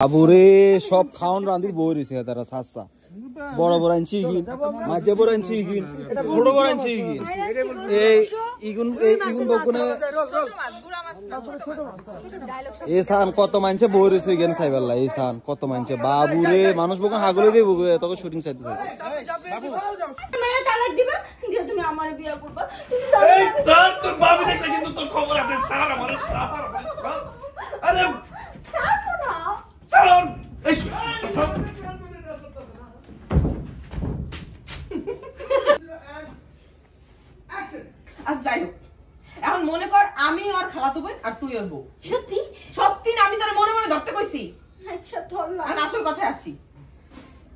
বাবুরে সব খাওন রাঁধি বই রয়েছে তারা সাসা বড় বড় আনছি ইগিন মাঝে বড় আনছি ইগিন ছোট বড় আনছি ইগিন এই ইগুন বকুনে এই সান কত মানছে বই রয়েছে ইগেন সাইবাল্লা এই সান কত মানছে বাবুরে মানুষ বকুন হাগলে দেব তখন শুটিং চাইতে চাই মেয়ে তালাক দিবা দিয়ে তুমি আমারে বিয়ে করবা এই স্যার তোর বাবু দেখলে কিন্তু তোর খবর আছে স্যার আমারে স্যার আরে তারপর না স্যার এই যাই হোক এখন মনে কর আমি আর খালাতো বোন আর তুই ওর বউ সত্যি সত্যি না আমি তোর মনে মনে ধরতে কইছি আচ্ছা ধরলাম আর আসল কথায় আসি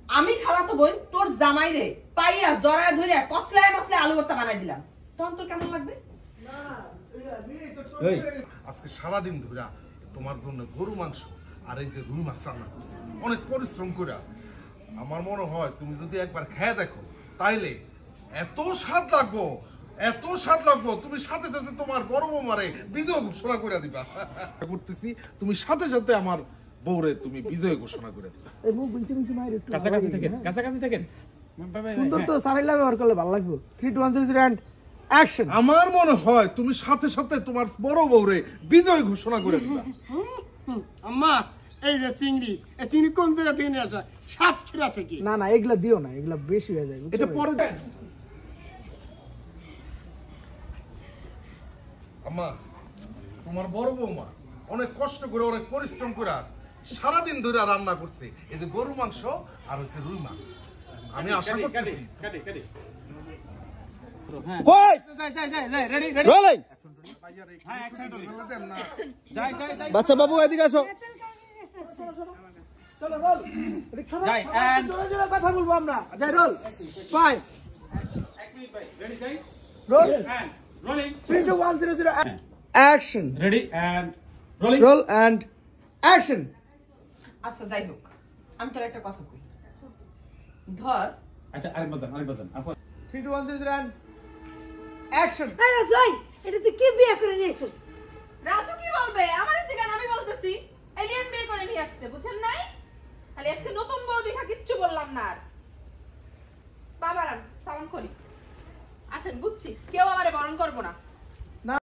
আমি খালাতো বোন তোর জামাই রে পাইয়া জড়ায় ধরে কসলায় মসলায় আলু ভর্তা বানাই দিলাম তখন তোর কেমন লাগবে আজকে সারাদিন ধরে তোমার জন্য গরু মাংস আর এই যে রুই মাছ রান্না করছি অনেক পরিশ্রম করে আমার মনে হয় তুমি যদি একবার খেয়ে দেখো তাইলে এত স্বাদ লাগবো তুমি সাথে সাথে তোমার বড় বৌমারে বিজয় ঘোষণা করে দিবা করতেছি তুমি সাথে সাথে আমার বউরে তুমি বিজয় ঘোষণা করে দিবা এই মুখ বুনছি মাইর একটু কাছাকাছি থাকেন সুন্দর তো সারাইলা ব্যবহার করলে ভালো লাগবে 3 2 1 0 এন্ড অ্যাকশন আমার মনে হয় তুমি সাথে সাথে তোমার বড় বউরে বিজয় ঘোষণা করে দিবা আম্মা এই যে চিংড়ি এই চিংড়ি কোন জায়গা থেকে নিয়ে আসা সাতক্ষীরা থেকে না না এগুলা দিও না এগুলা বেশি হয়ে যায় এটা পরে আম্মা তোমার বড় বৌমা অনেক কষ্ট করে অনেক পরিশ্রম করে সারাদিন ধরে রান্না করছে এই যে গরু মাংস আর হচ্ছে রুই মাছ আমি আশা করতেছি কই যাই রেডি রোলিং হ্যাঁ অ্যাকশন না যাই বাচ্চা বাবু এদিকে আসো চলো রোল যাই এন্ড জোরে জোরে কথা বলবো আমরা যাই রোল 5 এক মিনিট ভাই রেডি যাই roll and rolling 3 2 1 0 0 action ready and rolling roll and action আচ্ছা যাই হোক আমি তোর একটা কথা কই ধর আচ্ছা আরেকবার দেন 3 2 1 0 0 অ্যাকশন আরে জয় এটা তুই কি বিয়ে করে নিয়ে এসেছিস রাজু কি বলবে আমার সিগান আমি বলতেছি এলিয়ান বিয়ে করে নিয়ে আসছে বুঝেন নাই খালি আজকে নতুন বউ দেখা কিচ্ছু বললাম না আর বাবারাম সালাম করি আসেন বুঝছি কেউ আমারে বরণ করবো না